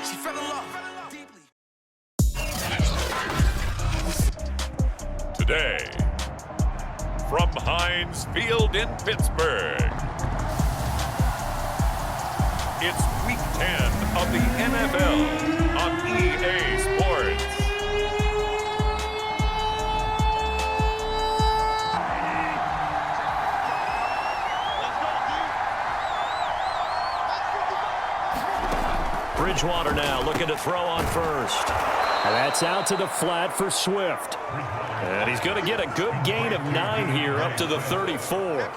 She fell in love deeply. Today, from Heinz Field in Pittsburgh, it's Week 10 of the NFL on EA Sports. Bridgewater now looking to throw on first. And that's out to the flat for Swift. And he's going to get a good gain of 9 here up to the 34.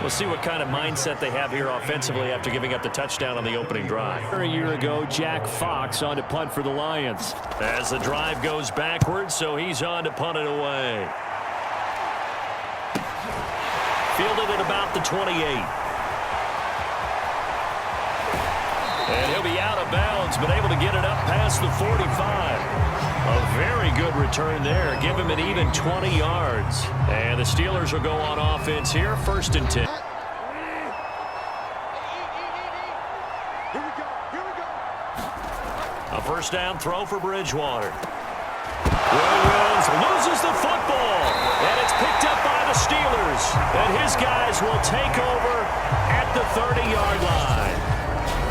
We'll see what kind of mindset they have here offensively after giving up the touchdown on the opening drive. A year ago, Jack Fox on to punt for the Lions. As the drive goes backwards, so he's on to punt it away. Fielded at about the 28. And he'll be out of bounds, but able to get it up past the 45. A very good return there. Give him an even 20 yards. And the Steelers will go on offense here, 1st and 10. A first down throw for Bridgewater. Williams loses the football, and it's picked up by the Steelers. And his guys will take over at the 30-yard line.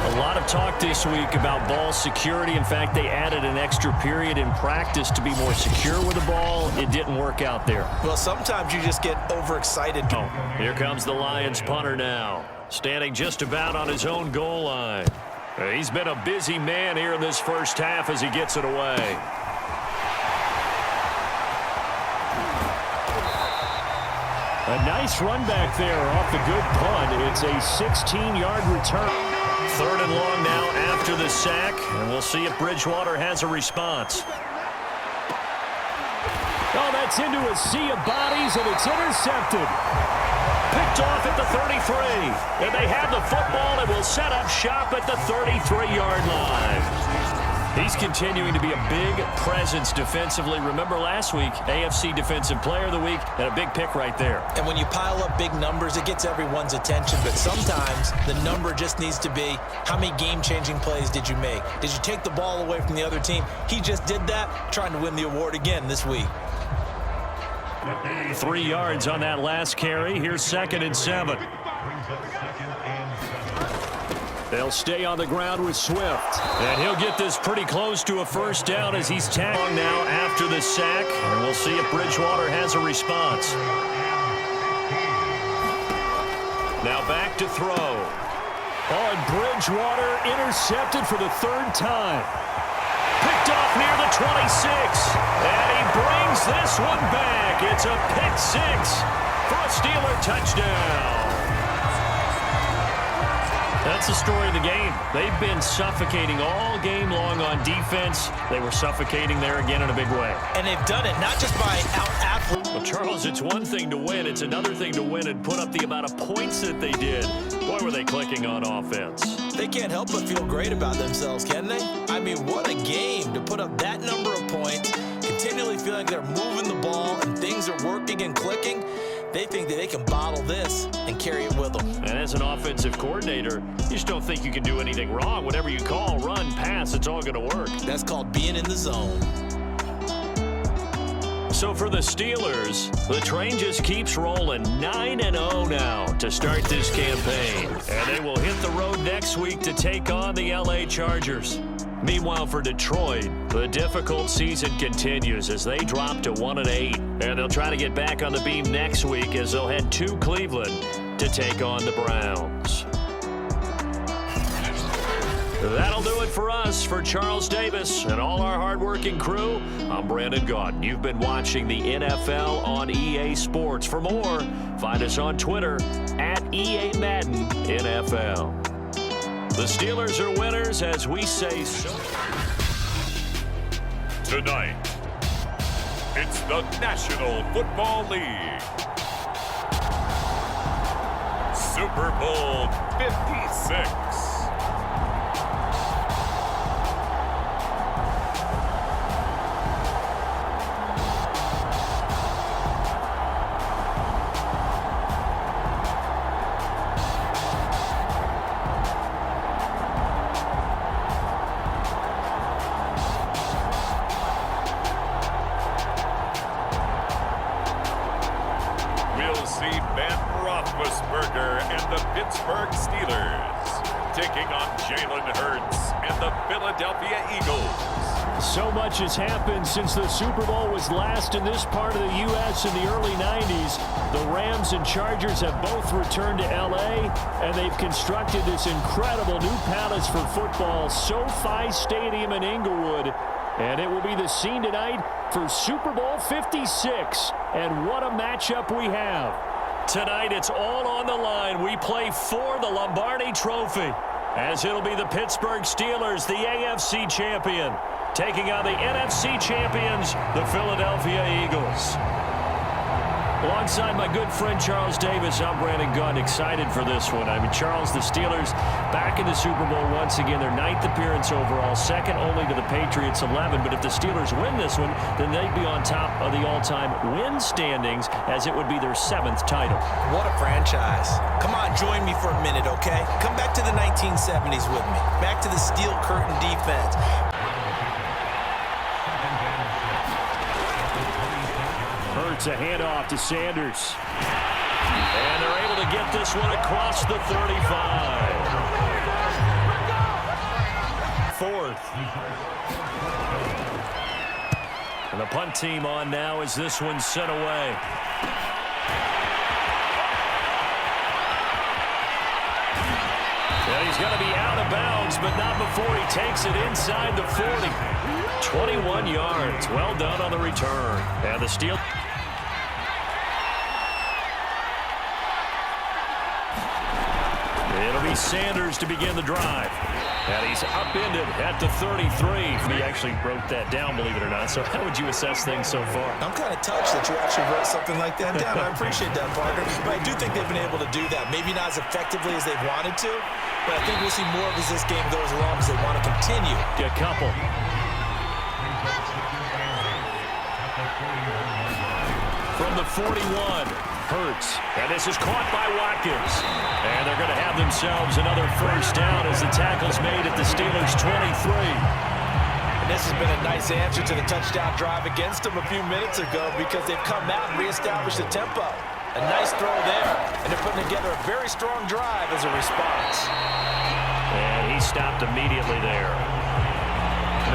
A lot of talk this week about ball security. In fact, they added an extra period in practice to be more secure with the ball. It didn't work out there. Well, sometimes you just get overexcited. Oh, here comes the Lions punter now, standing just about on his own goal line. He's been a busy man here in this first half as he gets it away. A nice run back there off the good punt. It's a 16-yard return. 3rd and long now after the sack, and we'll see if Bridgewater has a response. Oh, that's into a sea of bodies, and it's intercepted. Picked off at the 33, and they have the football and will set up shop at the 33-yard line. He's continuing to be a big presence defensively. Remember last week, AFC Defensive Player of the Week, and a big pick right there. And when you pile up big numbers, it gets everyone's attention. But sometimes the number just needs to be, how many game-changing plays did you make? Did you take the ball away from the other team? He just did that, trying to win the award again this week. 3 yards on that last carry. Here's 2nd and 7. They'll stay on the ground with Swift. And he'll get this pretty close to a first down as he's tagged now after the sack. And we'll see if Bridgewater has a response. Now back to throw. Oh, and Bridgewater intercepted for the 3rd time. Picked off near the 26. And he brings this one back. It's a pick 6 for a Steeler touchdown. That's the story of the game. They've been suffocating all game long on defense. They were suffocating there again in a big way. And they've done it not just by out-athlete. Well, Charles, it's one thing to win. It's another thing to win and put up the amount of points that they did. Boy, were they clicking on offense. They can't help but feel great about themselves, can they? I mean, what a game to put up that number of points, continually feeling they're moving the ball and things are working and clicking. They think that they can bottle this and carry it with them. And as an offensive coordinator, you just don't think you can do anything wrong. Whatever you call, run, pass, it's all going to work. That's called being in the zone. So for the Steelers, the train just keeps rolling. 9-0 now to start this campaign. And they will hit the road next week to take on the LA Chargers. Meanwhile, for Detroit, the difficult season continues as they drop to 1-8. And they'll try to get back on the beam next week as they'll head to Cleveland to take on the Browns. That'll do it for us. For Charles Davis and all our hardworking crew, I'm Brandon Gaudin. You've been watching the NFL on EA Sports. For more, find us on Twitter at EA Madden NFL. The Steelers are winners as we say so. Tonight, it's the National Football League. Super Bowl 56. see Ben Roethlisberger and the Pittsburgh Steelers taking on Jalen Hurts and the Philadelphia Eagles. So much has happened since the Super Bowl was last in this part of the U.S. in the early 90s. The Rams and Chargers have both returned to L.A., and they've constructed this incredible new palace for football, SoFi Stadium in Inglewood. And it will be the scene tonight for Super Bowl 56. And what a matchup we have. Tonight, it's all on the line. We play for the Lombardi Trophy, as it'll be the Pittsburgh Steelers, the AFC champion, taking on the NFC champions, the Philadelphia Eagles. Alongside my good friend Charles Davis, I'm Brandon Gunn, excited for this one. I mean, Charles, the Steelers back in the Super Bowl once again. Their 9th appearance overall, second only to the Patriots' 11. But if the Steelers win this one, then they'd be on top of the all-time win standings, as it would be their 7th title. What a franchise. Come on, join me for a minute, okay? Come back to the 1970s with me. Back to the steel curtain defense. Hurts a handoff to Sanders. And they're able to get this one across the 35. 4th. And the punt team on now as this one's sent away. And he's going to be out of bounds, but not before he takes it inside the 40. 21 yards. Well done on the return. And the Steelers. It'll be Sanders to begin the drive. And he's upended at the 33. He actually wrote that down, believe it or not. So how would you assess things so far? I'm kind of touched that you actually wrote something like that down. I appreciate that, Parker. But I do think they've been able to do that. Maybe not as effectively as they've wanted to, but I think we'll see more of as this game goes along, because they want to continue. A couple. From the 41, Hurts. And this is caught by Watkins. And they're going to have themselves another first down as the tackle's made at the Steelers' 23. And this has been a nice answer to the touchdown drive against them a few minutes ago, because they've come out and reestablished the tempo. A nice throw there, and they're putting together a very strong drive as a response. And he stopped immediately there.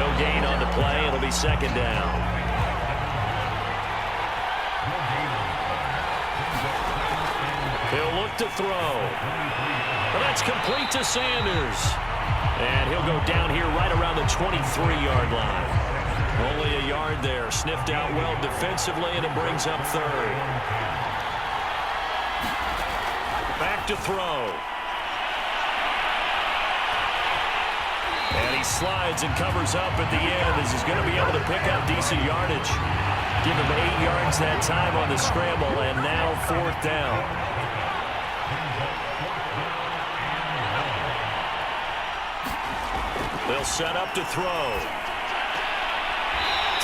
No gain on the play. It'll be second down. He'll look to throw. Well, that's complete to Sanders. And he'll go down here right around the 23-yard line. Only a yard there. Sniffed out well defensively, and it brings up 3rd. Back to throw. And he slides and covers up at the end, as he's going to be able to pick up decent yardage. Give him 8 yards that time on the scramble, and now 4th down. They'll set up to throw.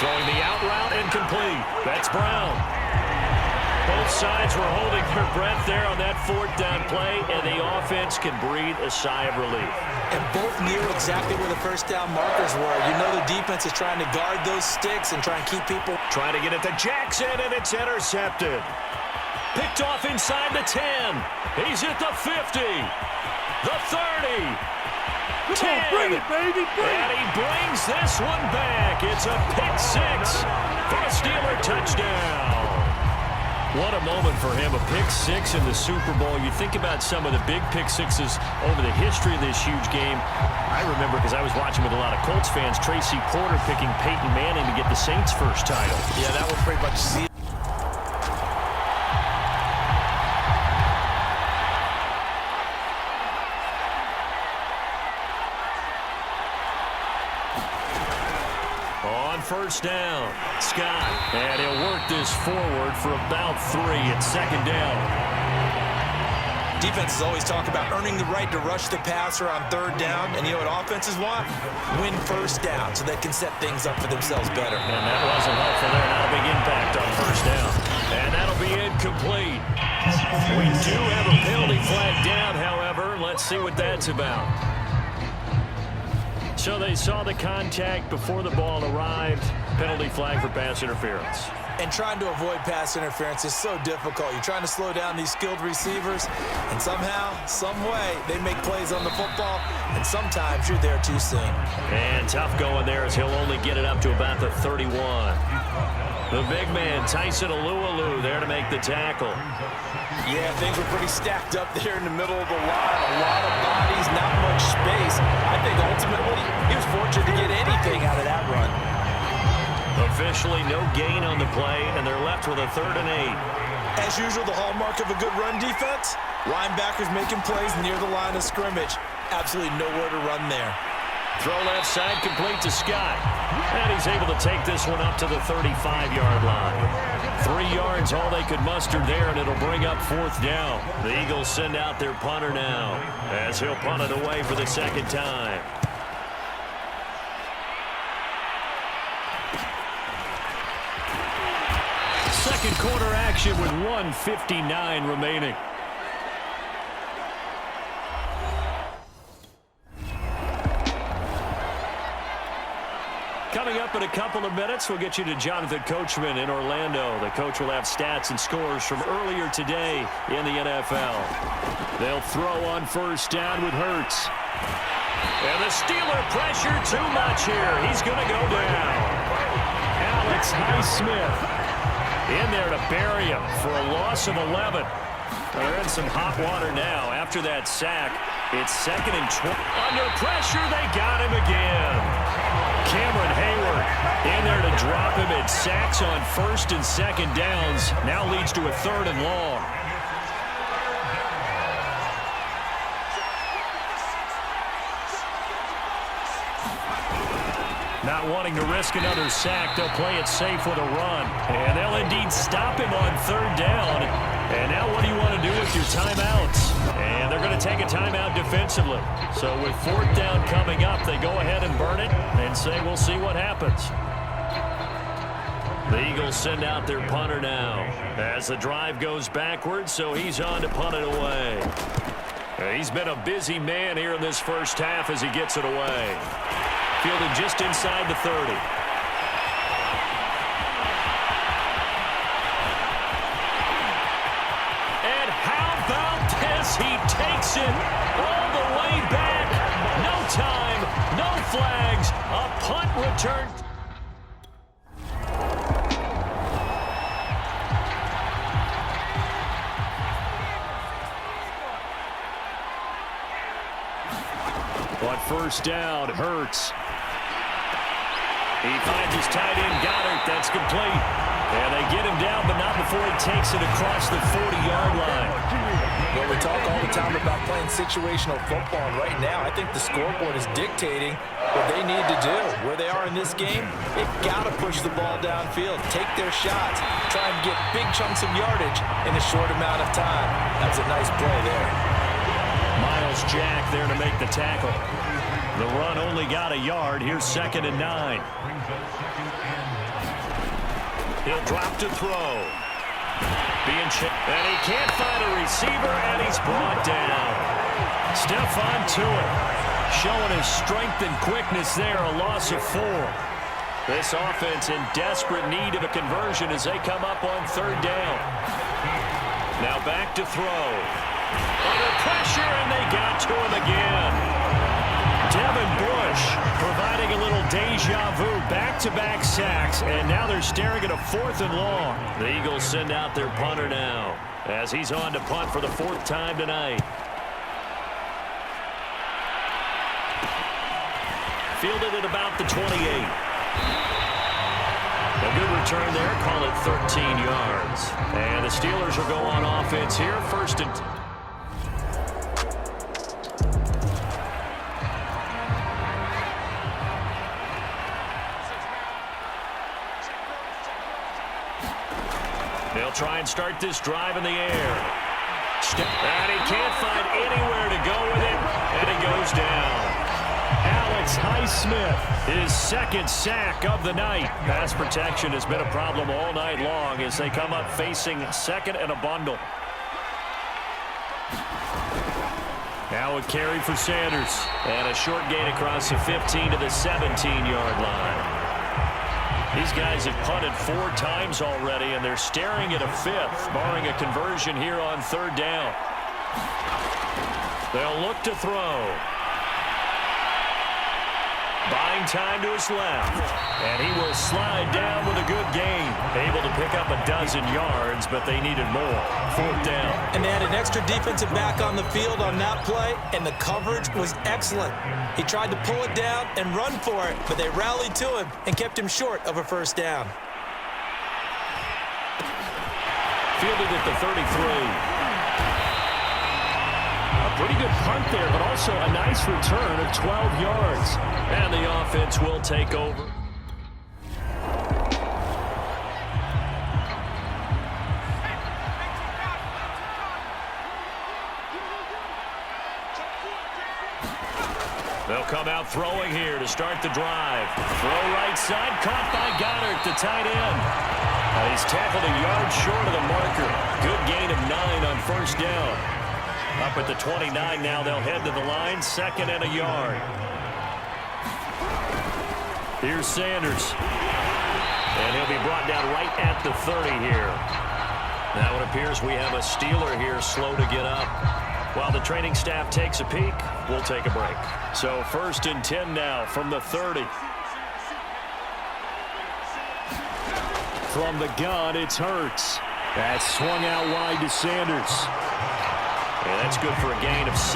Throwing the out route, incomplete. That's Brown. Both sides were holding their breath there on that 4th down play, and the offense can breathe a sigh of relief. And both knew exactly where the first down markers were. You know the defense is trying to guard those sticks and try and keep people. Trying to get it to Jackson, and it's intercepted. Picked off inside the 10. He's at the 50. The 30. 10. Bring it, baby, bring it. And he brings this one back. It's a pick-6 for a Steeler touchdown. What a moment for him, a pick-6 in the Super Bowl. You think about some of the big pick-6s over the history of this huge game. I remember, because I was watching with a lot of Colts fans, Tracy Porter picking Peyton Manning to get the Saints' first title. Yeah, that was pretty much see. First down, Scott, and he'll work this forward for about 3 at 2nd down. Defenses always talk about earning the right to rush the passer on 3rd down, and you know what offenses want? Win first down, so they can set things up for themselves better. And that wasn't helpful there. Not a big impact on 1st down. And that'll be incomplete. We do have a penalty flag down, however. Let's see what that's about. So they saw the contact before the ball arrived. Penalty flag for pass interference. And trying to avoid pass interference is so difficult. You're trying to slow down these skilled receivers, and somehow, some way, they make plays on the football, and sometimes you're there too soon. And tough going there as he'll only get it up to about the 31. The big man, Tyson Alualu, there to make the tackle. Yeah, things were pretty stacked up there in the middle of the line. A lot of bodies, not much space. I think ultimately he was fortunate to get anything out of that run. Officially no gain on the play, and they're left with a 3rd and 8. As usual, the hallmark of a good run defense, linebackers making plays near the line of scrimmage. Absolutely nowhere to run there. Throw left side, complete to Scott. And he's able to take this one up to the 35-yard line. 3 yards, all they could muster there, and it'll bring up 4th down. The Eagles send out their punter now, as he'll punt it away for the 2nd time. Second quarter action with 1:59 remaining. Coming up in a couple of minutes, we'll get you to Jonathan Coachman in Orlando. The coach will have stats and scores from earlier today in the NFL. They'll throw on 1st down with Hurts. And the Steeler pressure too much here. He's going to go down. Alex Highsmith in there to bury him for a loss of 11. They're in some hot water now. After that sack, it's 2nd and 20. Under pressure, they got him again. Cameron Hayward in there to drop him. It sacks on 1st and 2nd downs. Now leads to a 3rd and long. Not wanting to risk another sack, they'll play it safe with a run. And they'll indeed stop him on 3rd down. And now what do you want to do with your timeouts? And they're going to take a timeout defensively. So with 4th down coming up, they go ahead and burn it and say we'll see what happens. The Eagles send out their punter now as the drive goes backwards, so he's on to punt it away. He's been a busy man here in this first half as he gets it away. Fielded just inside the 30. And how about this? He takes it all the way back. No time, no flags. A punt return. On 1st down, Hurts. He finds his tight end, Goddard. That's complete. And they get him down, but not before he takes it across the 40-yard line. Well, we talk all the time about playing situational football, and right now I think the scoreboard is dictating what they need to do. Where they are in this game, they've got to push the ball downfield, take their shots, try and get big chunks of yardage in a short amount of time. That's a nice play there. Miles Jack there to make the tackle. The run only got a yard. Here's 2nd and 9. He'll drop to throw. And he can't find a receiver, and he's brought down. Stephon Tuitt showing his strength and quickness there, a loss of 4. This offense in desperate need of a conversion as they come up on 3rd down. Now back to throw. Under pressure, and they got to him again. Devin Bush providing a little deja vu, back-to-back sacks, and now they're staring at a 4th and long. The Eagles send out their punter now as he's on to punt for the 4th time tonight. Fielded at about the 28. A good return there, call it 13 yards. And the Steelers will go on offense here, 1st and 10. They'll try and start this drive in the air. And he can't find anywhere to go with it, and he goes down. Alex Highsmith, his 2nd sack of the night. Pass protection has been a problem all night long as they come up facing 2nd and a bundle. Now a carry for Sanders. And a short gain across the 15 to the 17-yard line. These guys have punted 4 times already, and they're staring at a 5th, barring a conversion here on 3rd down. They'll look to throw. Buying time to his left, and he will slide down with a good gain. Able to pick up a dozen yards, but they needed more. 4th down. And they had an extra defensive back on the field on that play, and the coverage was excellent. He tried to pull it down and run for it, but they rallied to him and kept him short of a 1st down. Fielded at the 33. Pretty good punt there, but also a nice return of 12 yards. And the offense will take over. They'll come out throwing here to start the drive. Throw right side, caught by Goddard, the tight end. He's tackled a yard short of the marker. Good gain of 9 on 1st down. Up at the 29 now, they'll head to the line, 2nd and a yard. Here's Sanders. And he'll be brought down right at the 30 here. Now it appears we have a Steeler here slow to get up. While the training staff takes a peek, we'll take a break. So 1st and 10 now from the 30. From the gun, it's Hurts. That's swung out wide to Sanders. And that's good for a gain of 6,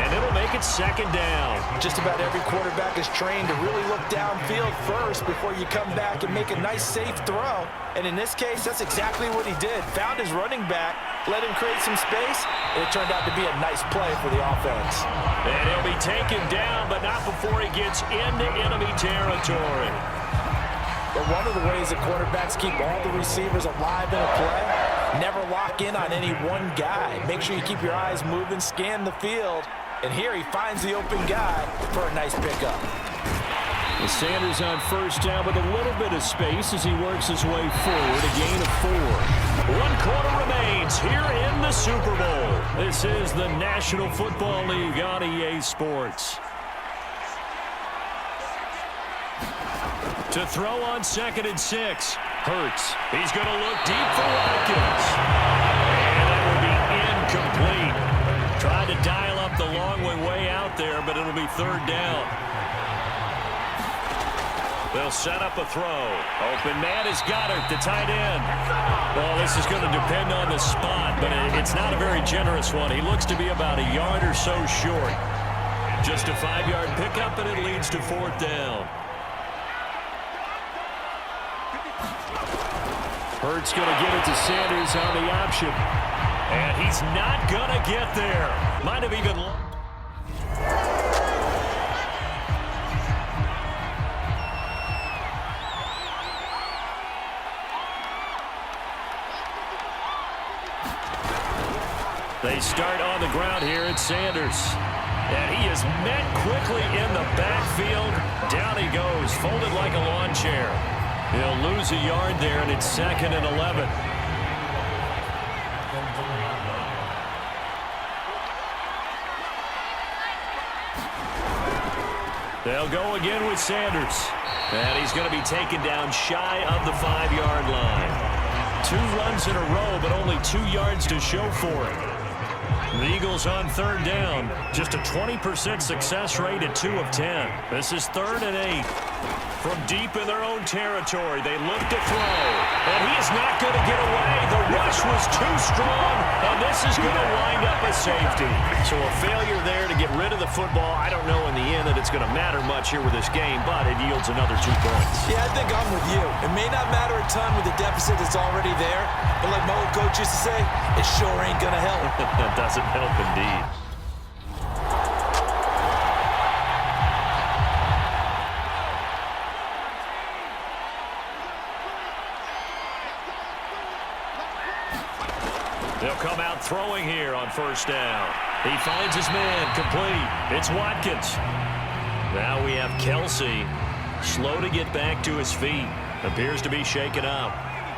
and it'll make it 2nd down. Just about every quarterback is trained to really look downfield first before you come back and make a nice, safe throw. And in this case, that's exactly what he did. Found his running back, let him create some space, and it turned out to be a nice play for the offense. And he'll be taken down, but not before he gets into enemy territory. But one of the ways that quarterbacks keep all the receivers alive in a play, never lock in on any one guy. Make sure you keep your eyes moving, scan the field. And here he finds the open guy for a nice pickup. Sanders on 1st down with a little bit of space as he works his way forward. A gain of 4. 1 quarter remains here in the Super Bowl. This is the National Football League on EA Sports. To throw on 2nd and 6. Hurts. He's going to look deep for Watkins. And that will be incomplete. Tried to dial up the long way out there, but it'll be 3rd down. They'll set up a throw. Open man is Goddard, the tight end. Well, this is going to depend on the spot, but it's not a very generous one. He looks to be about a yard or so short. Just a 5-yard pickup, and it leads to 4th down. Hurts going to give it to Sanders on the option. And he's not going to get there. Might have even... They start on the ground here at Sanders. And he is met quickly in the backfield. Down he goes, folded like a lawn chair. He'll lose a yard there, and it's 2nd and 11. They'll go again with Sanders. And he's going to be taken down shy of the 5-yard line. 2 runs in a row, but only 2 yards to show for it. The Eagles on 3rd down. Just a 20% success rate at 2 of 10. This is 3rd and 8. From deep in their own territory, they look to throw. And he is not going to get away. The rush was too strong, and this is going to wind up a safety. So a failure there to get rid of the football. I don't know in the end that it's going to matter much here with this game, but it yields another 2 points. Yeah, I think I'm with you. It may not matter a ton with the deficit that's already there, but like my old coach used to say, it sure ain't going to help. That doesn't help indeed. They'll come out throwing here on 1st down. He finds his man complete. It's Watkins. Now we have Kelsey, slow to get back to his feet. Appears to be shaken up.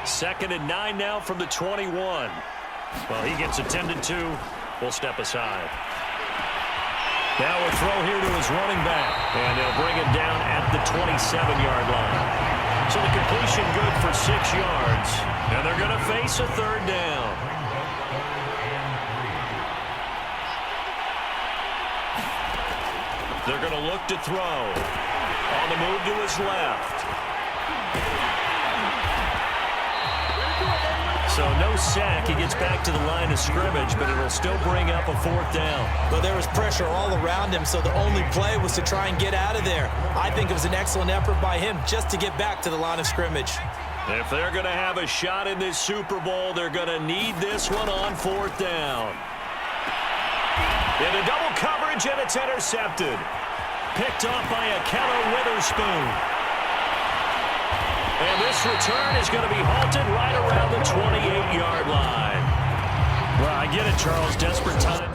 2nd and 9 now from the 21. Well, he gets attended to. We'll step aside. Now a throw here to his running back. And they'll bring him down at the 27-yard line. So the completion good for 6 yards. And they're going to face a third down. They're going to look to throw. On the move to his left. So no sack. He gets back to the line of scrimmage, but it'll still bring up a fourth down. But there was pressure all around him, so the only play was to try and get out of there. I think it was an excellent effort by him just to get back to the line of scrimmage. If they're going to have a shot in this Super Bowl, they're going to need this one on fourth down. Into double coverage, and it's intercepted. Picked off by a Keller Witherspoon. And this return is going to be halted right around the 28-yard line. Well, I get it, Charles. Desperate time.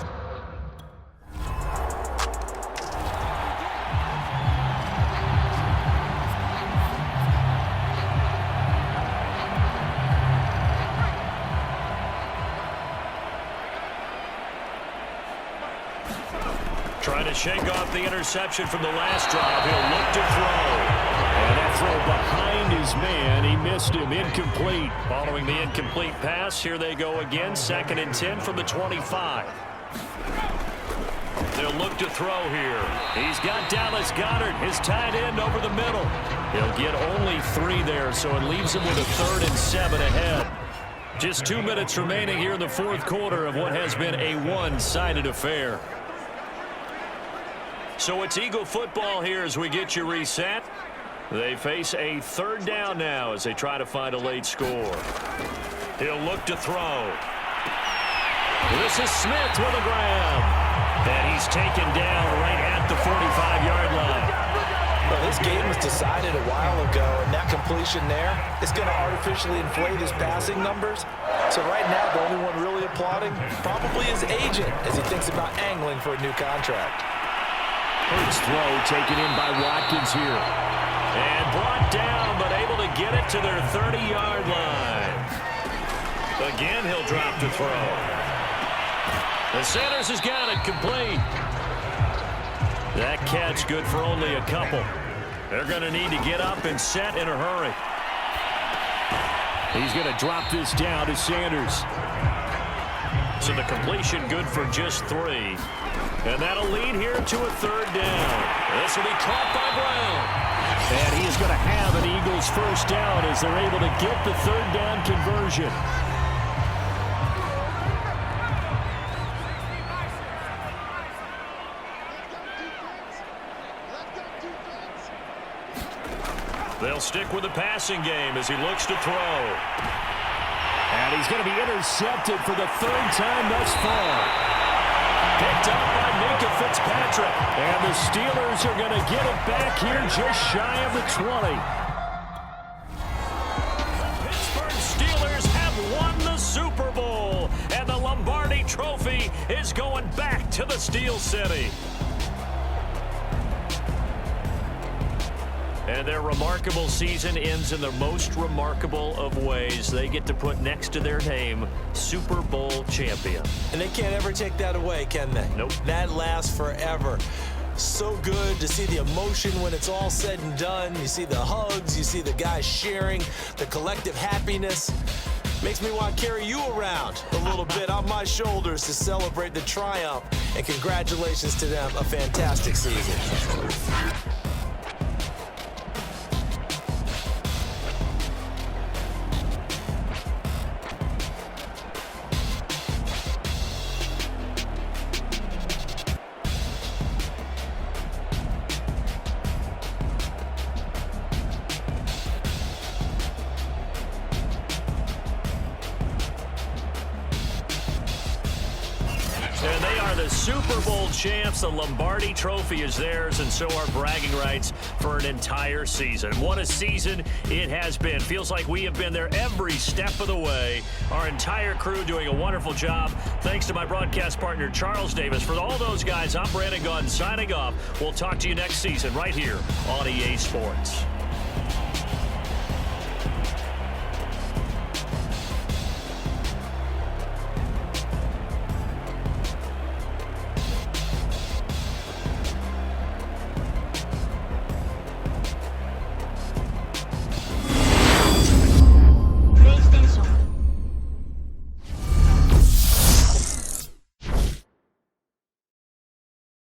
Trying to shake off the interception from the last drive. He'll look to throw. And that throw behind his man. He missed him. Incomplete. Following the incomplete pass, here they go again. 2nd and 10 from the 25. They'll look to throw here. He's got Dallas Goedert, his tight end, over the middle. He'll get only 3 there, so it leaves him with a 3rd and 7 ahead. Just 2 minutes remaining here in the fourth quarter of what has been a one-sided affair. So it's Eagle football here as we get you reset. They face a third down now as they try to find a late score. He'll look to throw. This is Smith with a grab. And he's taken down right at the 45-yard line. Well, this game was decided a while ago, and that completion there is going to artificially inflate his passing numbers. So right now, the only one really applauding probably his agent as he thinks about angling for a new contract. Hurts throw taken in by Watkins here. And brought down, but able to get it to their 30-yard line. Again, he'll drop to throw. The Sanders has got it complete. That catch good for only a couple. They're going to need to get up and set in a hurry. He's going to drop this down to Sanders. So the completion good for just 3. And that'll lead here to a third down. This will be caught by Brown. And he is going to have an Eagles first down as they're able to get the third down conversion. They'll stick with the passing game as he looks to throw. And he's going to be intercepted for the 3rd time thus far. Picked up by Minka Fitzpatrick. And the Steelers are going to get it back here just shy of the 20. Pittsburgh Steelers have won the Super Bowl. And the Lombardi Trophy is going back to the Steel City. And their remarkable season ends in the most remarkable of ways. They get to put next to their name, Super Bowl champion. And they can't ever take that away, can they? Nope. That lasts forever. So good to see the emotion when it's all said and done. You see the hugs, you see the guys sharing, the collective happiness. Makes me want to carry you around a little bit on my shoulders to celebrate the triumph. And congratulations to them, a fantastic season. And they are the Super Bowl champs. The Lombardi Trophy is theirs, and so are bragging rights for an entire season. What a season it has been. Feels like we have been there every step of the way. Our entire crew doing a wonderful job. Thanks to my broadcast partner, Charles Davis. For all those guys, I'm Brandon Gaudin signing off. We'll talk to you next season right here on EA Sports.